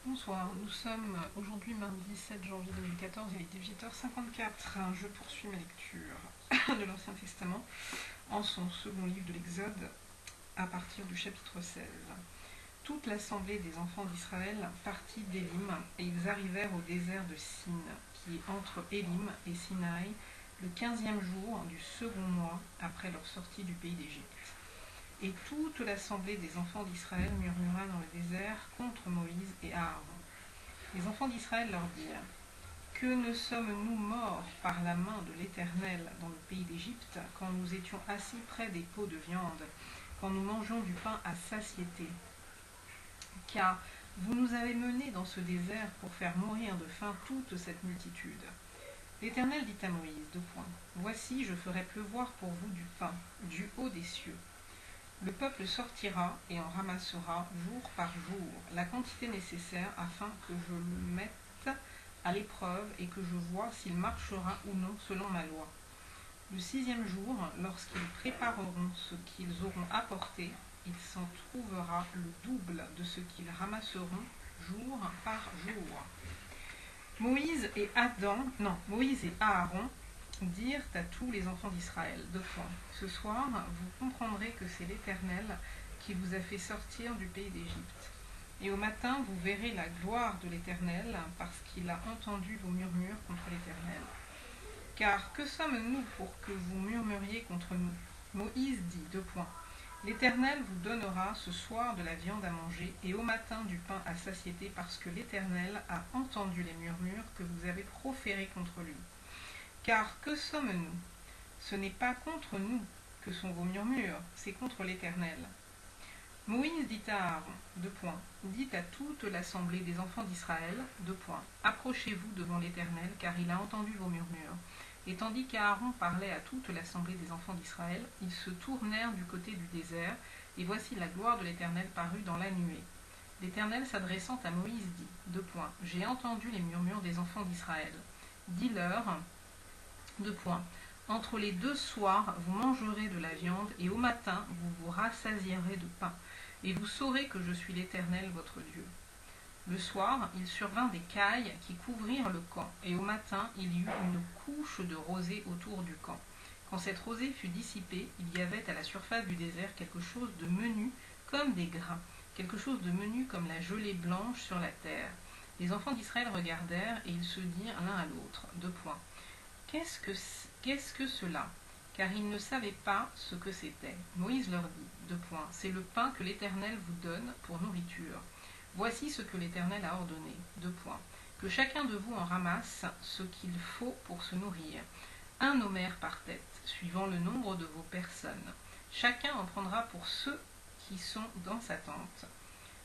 Bonsoir, nous sommes aujourd'hui mardi 7 janvier 2014, il est 18h54. Je poursuis ma lecture de l'Ancien Testament en son second livre de l'Exode à partir du chapitre 16. Toute l'assemblée des enfants d'Israël partit d'Élim et ils arrivèrent au désert de Sin, qui est entre Élim et Sinaï, le 15e jour du second mois après leur sortie du pays d'Égypte. Et toute l'assemblée des enfants d'Israël murmura dans le désert contre Moïse et Aaron. Les enfants d'Israël leur dirent : que ne sommes-nous morts par la main de l'Éternel dans le pays d'Égypte, quand nous étions assis près des pots de viande, quand nous mangeons du pain à satiété ? Car vous nous avez menés dans ce désert pour faire mourir de faim toute cette multitude. L'Éternel dit à Moïse : voici, je ferai pleuvoir pour vous du pain, du haut des cieux. Le peuple sortira et en ramassera jour par jour la quantité nécessaire afin que je le mette à l'épreuve et que je vois s'il marchera ou non selon ma loi. Le 6e jour, lorsqu'ils prépareront ce qu'ils auront apporté, il s'en trouvera le double de ce qu'ils ramasseront jour par jour. Moïse et Aaron dirent à tous les enfants d'Israël : ce soir, vous comprendrez que c'est l'Éternel qui vous a fait sortir du pays d'Égypte. Et au matin, vous verrez la gloire de l'Éternel, parce qu'il a entendu vos murmures contre l'Éternel. Car que sommes-nous pour que vous murmuriez contre nous ? Moïse dit : l'Éternel vous donnera ce soir de la viande à manger, et au matin du pain à satiété, parce que l'Éternel a entendu les murmures que vous avez proférés contre lui. Car que sommes-nous ? Ce n'est pas contre nous que sont vos murmures, c'est contre l'Éternel. Moïse dit à Aaron : dites à toute l'assemblée des enfants d'Israël : approchez-vous devant l'Éternel, car il a entendu vos murmures. Et tandis qu'Aaron parlait à toute l'assemblée des enfants d'Israël, ils se tournèrent du côté du désert, et voici la gloire de l'Éternel parut dans la nuée. L'Éternel s'adressant à Moïse dit : j'ai entendu les murmures des enfants d'Israël. Dis-leur : entre les 2 soirs, vous mangerez de la viande, et au matin, vous vous rassasierez de pain, et vous saurez que je suis l'Éternel, votre Dieu. Le soir, il survint des cailles qui couvrirent le camp, et au matin, il y eut une couche de rosée autour du camp. Quand cette rosée fut dissipée, il y avait à la surface du désert quelque chose de menu comme des grains, quelque chose de menu comme la gelée blanche sur la terre. Les enfants d'Israël regardèrent, et ils se dirent l'un à l'autre : Qu'est-ce que cela ? Car ils ne savaient pas ce que c'était. Moïse leur dit : c'est le pain que l'Éternel vous donne pour nourriture. Voici ce que l'Éternel a ordonné. Que chacun de vous en ramasse ce qu'il faut pour se nourrir. 1 omer par tête, suivant le nombre de vos personnes. Chacun en prendra pour ceux qui sont dans sa tente.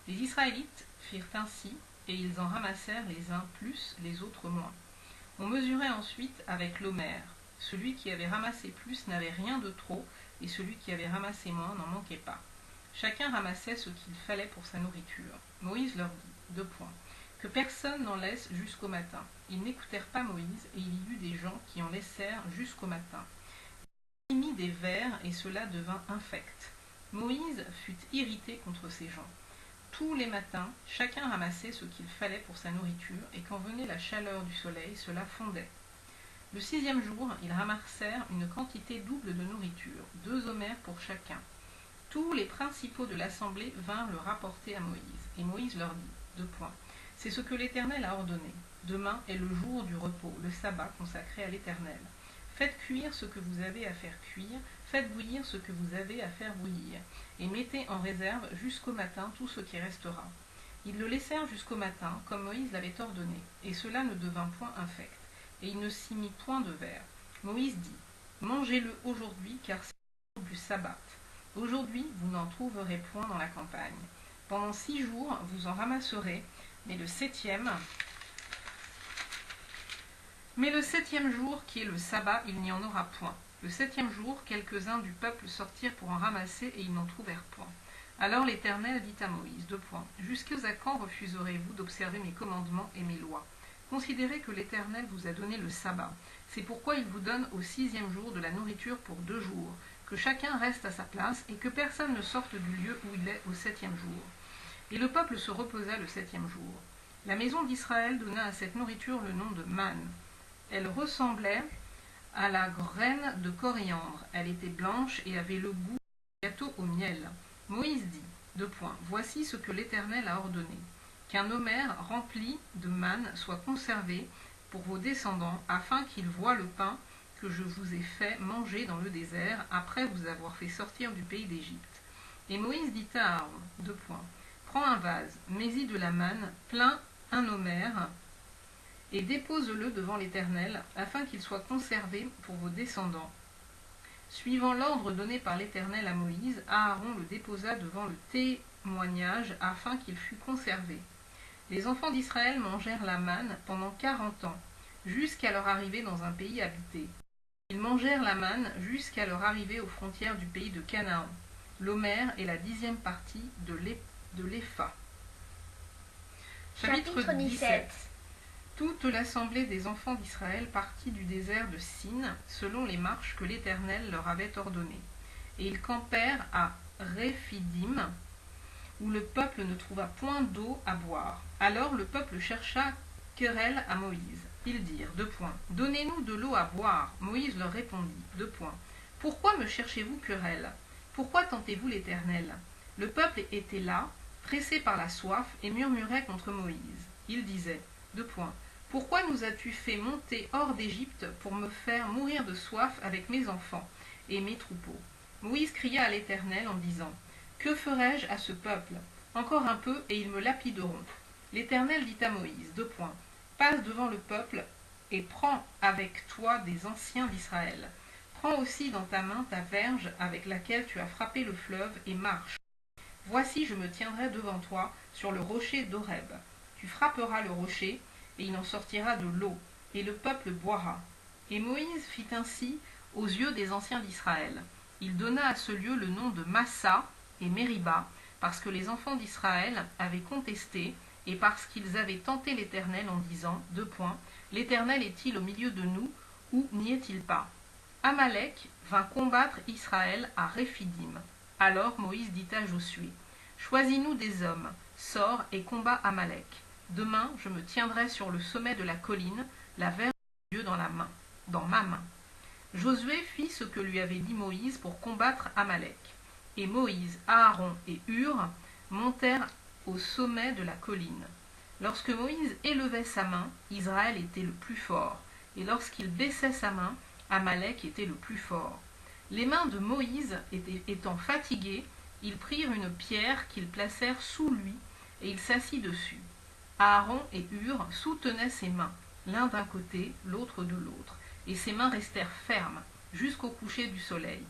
Les Israélites firent ainsi, et ils en ramassèrent les uns plus, les autres moins. On mesurait ensuite avec l'omer. Celui qui avait ramassé plus n'avait rien de trop, et celui qui avait ramassé moins n'en manquait pas. Chacun ramassait ce qu'il fallait pour sa nourriture. Moïse leur dit : que personne n'en laisse jusqu'au matin. Ils n'écoutèrent pas Moïse, et il y eut des gens qui en laissèrent jusqu'au matin. Il mit des vers, et cela devint infect. Moïse fut irrité contre ces gens. Tous les matins, chacun ramassait ce qu'il fallait pour sa nourriture, et quand venait la chaleur du soleil, cela fondait. Le 6e jour, ils ramassèrent une quantité double de nourriture, 2 omers pour chacun. Tous les principaux de l'assemblée vinrent le rapporter à Moïse, et Moïse leur dit : c'est ce que l'Éternel a ordonné. Demain est le jour du repos, le sabbat consacré à l'Éternel. Faites cuire ce que vous avez à faire cuire, faites bouillir ce que vous avez à faire bouillir, et mettez en réserve jusqu'au matin tout ce qui restera. Ils le laissèrent jusqu'au matin, comme Moïse l'avait ordonné, et cela ne devint point infect, et il ne s'y mit point de verre. Moïse dit : mangez-le aujourd'hui, car c'est le jour du sabbat. Aujourd'hui, vous n'en trouverez point dans la campagne. Pendant 6 jours, vous en ramasserez, mais le 7e jour, qui est le sabbat, il n'y en aura point. Le 7e jour, quelques-uns du peuple sortirent pour en ramasser, et ils n'en trouvèrent point. Alors l'Éternel dit à Moïse : jusqu'à quand refuserez-vous d'observer mes commandements et mes lois ? Considérez que l'Éternel vous a donné le sabbat. C'est pourquoi il vous donne au 6e jour de la nourriture pour 2 jours, que chacun reste à sa place, et que personne ne sorte du lieu où il est au 7e jour. Et le peuple se reposa le 7e jour. La maison d'Israël donna à cette nourriture le nom de manne. Elle ressemblait à la graine de coriandre. Elle était blanche et avait le goût d'un gâteau au miel. Moïse dit, voici ce que l'Éternel a ordonné, qu'un homère rempli de manne soit conservé pour vos descendants, afin qu'ils voient le pain que je vous ai fait manger dans le désert, après vous avoir fait sortir du pays d'Égypte. Et Moïse dit à Aaron, prends un vase, mets-y de la manne, plein un homère, et dépose-le devant l'Éternel, afin qu'il soit conservé pour vos descendants. Suivant l'ordre donné par l'Éternel à Moïse, Aaron le déposa devant le témoignage, afin qu'il fût conservé. Les enfants d'Israël mangèrent la manne pendant 40 ans, jusqu'à leur arrivée dans un pays habité. Ils mangèrent la manne jusqu'à leur arrivée aux frontières du pays de Canaan. L'homère est la 10e partie de l'épha. Chapitre 17. Toute l'assemblée des enfants d'Israël partit du désert de Sin, selon les marches que l'Éternel leur avait ordonnées. Et ils campèrent à Réphidim, où le peuple ne trouva point d'eau à boire. Alors le peuple chercha querelle à Moïse. Ils dirent, donnez-nous de l'eau à boire. Moïse leur répondit, pourquoi me cherchez-vous querelle? Pourquoi tentez-vous l'Éternel? Le peuple était là, pressé par la soif, et murmurait contre Moïse. Il disait, pourquoi nous as-tu fait monter hors d'Égypte pour me faire mourir de soif avec mes enfants et mes troupeaux? Moïse cria à l'Éternel en disant, que ferai-je à ce peuple? Encore un peu, et ils me lapideront. L'Éternel dit à Moïse, passe devant le peuple et prends avec toi des anciens d'Israël. Prends aussi dans ta main ta verge avec laquelle tu as frappé le fleuve et marche. Voici, je me tiendrai devant toi sur le rocher d'Horeb. Tu frapperas le rocher, et il en sortira de l'eau, et le peuple boira. Et Moïse fit ainsi aux yeux des anciens d'Israël. Il donna à ce lieu le nom de Massa et Mériba, parce que les enfants d'Israël avaient contesté, et parce qu'ils avaient tenté l'Éternel en disant, l'Éternel est-il au milieu de nous, ou n'y est-il pas? Amalek vint combattre Israël à Réphidim. Alors Moïse dit à Josué, choisis-nous des hommes, sors et combat Amalek. Demain, je me tiendrai sur le sommet de la colline, la verge de Dieu dans ma main. Josué fit ce que lui avait dit Moïse pour combattre Amalek. Et Moïse, Aaron et Hur montèrent au sommet de la colline. Lorsque Moïse élevait sa main, Israël était le plus fort, et lorsqu'il baissait sa main, Amalek était le plus fort. Les mains de Moïse étant fatiguées, ils prirent une pierre qu'ils placèrent sous lui, et il s'assit dessus. Aaron et Hur soutenaient ses mains, l'un d'un côté, l'autre de l'autre, et ses mains restèrent fermes jusqu'au coucher du soleil.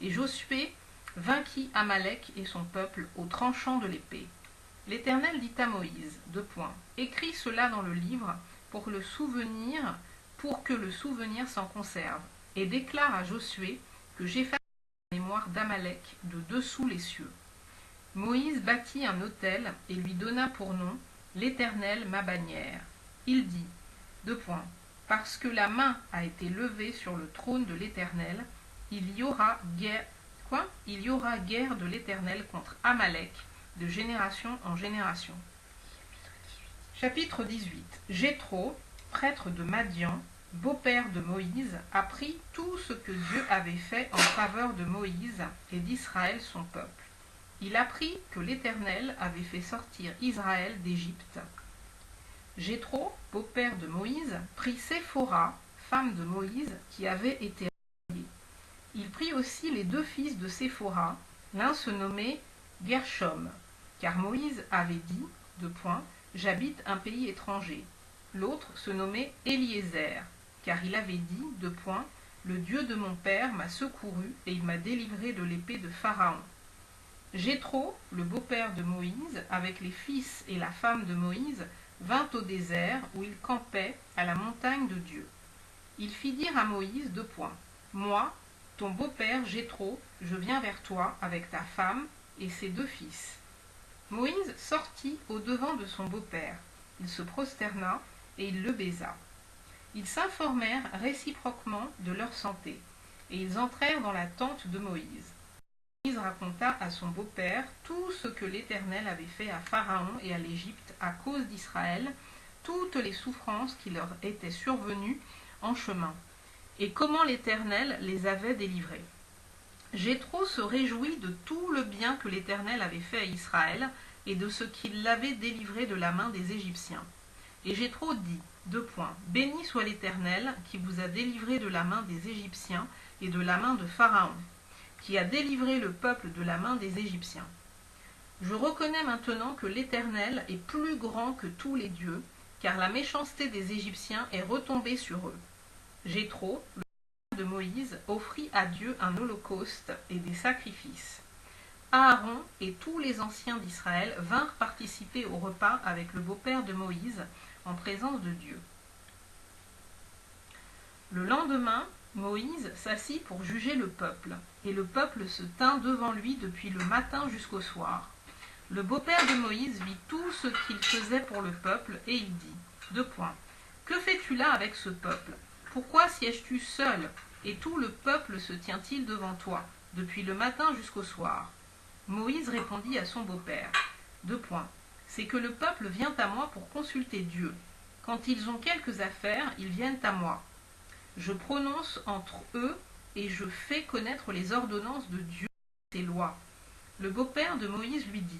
Et Josué vainquit Amalek et son peuple au tranchant de l'épée. L'Éternel dit à Moïse, écris cela dans le livre pour que le souvenir s'en conserve, et déclare à Josué que j'efface la mémoire d'Amalek de dessous les cieux. Moïse bâtit un autel et lui donna pour nom l'Éternel ma bannière. Il dit, parce que la main a été levée sur le trône de l'Éternel, il y aura guerre de l'Éternel contre Amalek de génération en génération. Chapitre 18. Jéthro, prêtre de Madian, beau-père de Moïse, apprit tout ce que Dieu avait fait en faveur de Moïse et d'Israël son peuple. Il apprit que l'Éternel avait fait sortir Israël d'Égypte. Jéthro, beau-père de Moïse, prit Séphora, femme de Moïse, qui avait été mariée. Il prit aussi les 2 fils de Séphora, l'un se nommait Gershom, car Moïse avait dit, j'habite un pays étranger. L'autre se nommait Éliézer, car il avait dit, le Dieu de mon père m'a secouru et il m'a délivré de l'épée de Pharaon. Jéthro, le beau-père de Moïse, avec les fils et la femme de Moïse, vint au désert où il campait à la montagne de Dieu. Il fit dire à Moïse, moi, ton beau-père Jéthro, je viens vers toi avec ta femme et ses 2 fils. Moïse sortit au-devant de son beau-père. Il se prosterna et il le baisa. Ils s'informèrent réciproquement de leur santé, et ils entrèrent dans la tente de Moïse. Moïse raconta à son beau-père tout ce que l'Éternel avait fait à Pharaon et à l'Égypte à cause d'Israël, toutes les souffrances qui leur étaient survenues en chemin, et comment l'Éternel les avait délivrés. Jéthro se réjouit de tout le bien que l'Éternel avait fait à Israël et de ce qu'il l'avait délivré de la main des Égyptiens. Et Jéthro dit, Béni soit l'Éternel qui vous a délivré de la main des Égyptiens et de la main de Pharaon, qui a délivré le peuple de la main des Égyptiens. Je reconnais maintenant que l'Éternel est plus grand que tous les dieux, car la méchanceté des Égyptiens est retombée sur eux. Jéthro, le père de Moïse, offrit à Dieu un holocauste et des sacrifices. Aaron et tous les anciens d'Israël vinrent participer au repas avec le beau-père de Moïse en présence de Dieu. Le lendemain, Moïse s'assit pour juger le peuple, et le peuple se tint devant lui depuis le matin jusqu'au soir. Le beau-père de Moïse vit tout ce qu'il faisait pour le peuple, et il dit, Que fais-tu là avec ce peuple? Pourquoi sièges-tu seul, et tout le peuple se tient-il devant toi, depuis le matin jusqu'au soir? Moïse répondit à son beau-père, C'est que le peuple vient à moi pour consulter Dieu. Quand ils ont quelques affaires, ils viennent à moi. Je prononce entre eux et je fais connaître les ordonnances de Dieu et ses lois. Le beau-père de Moïse lui dit,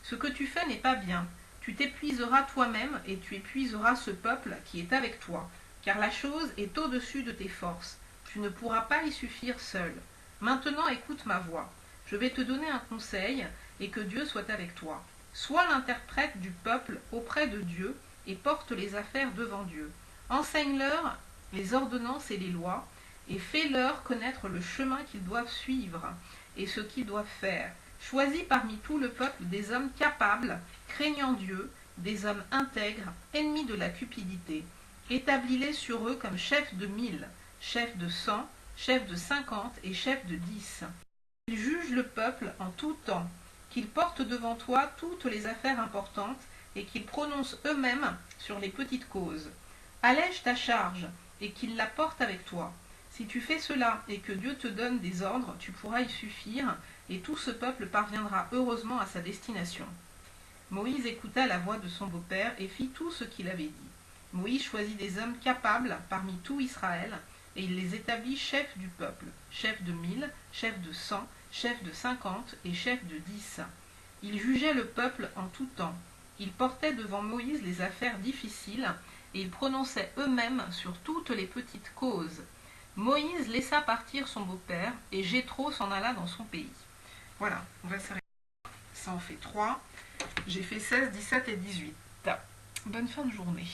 Ce que tu fais n'est pas bien. Tu t'épuiseras toi-même et tu épuiseras ce peuple qui est avec toi, car la chose est au-dessus de tes forces. Tu ne pourras pas y suffire seul. Maintenant écoute ma voix. Je vais te donner un conseil et que Dieu soit avec toi. Sois l'interprète du peuple auprès de Dieu et porte les affaires devant Dieu. Enseigne-leur les ordonnances et les lois, et fais-leur connaître le chemin qu'ils doivent suivre et ce qu'ils doivent faire. Choisis parmi tout le peuple des hommes capables, craignant Dieu, des hommes intègres, ennemis de la cupidité. Établis-les sur eux comme chefs de 1000, chefs de 100, chefs de 50 et chefs de 10. Qu'ils jugent le peuple en tout temps, qu'ils portent devant toi toutes les affaires importantes et qu'ils prononcent eux-mêmes sur les petites causes. Allège ta charge et qu'ils la portent avec toi. Si tu fais cela et que Dieu te donne des ordres, tu pourras y suffire, et tout ce peuple parviendra heureusement à sa destination. Moïse écouta la voix de son beau-père et fit tout ce qu'il avait dit. Moïse choisit des hommes capables parmi tout Israël, et il les établit chefs du peuple, chefs de 1000, chefs de 100, chefs de 50 et chefs de 10. Ils jugeaient le peuple en tout temps. Ils portaient devant Moïse les affaires difficiles, et ils prononçaient eux-mêmes sur toutes les petites causes. Moïse laissa partir son beau-père, et Jéthro s'en alla dans son pays. Voilà, on va s'arrêter. Ça en fait 3. J'ai fait 16, 17 et 18. Bonne fin de journée.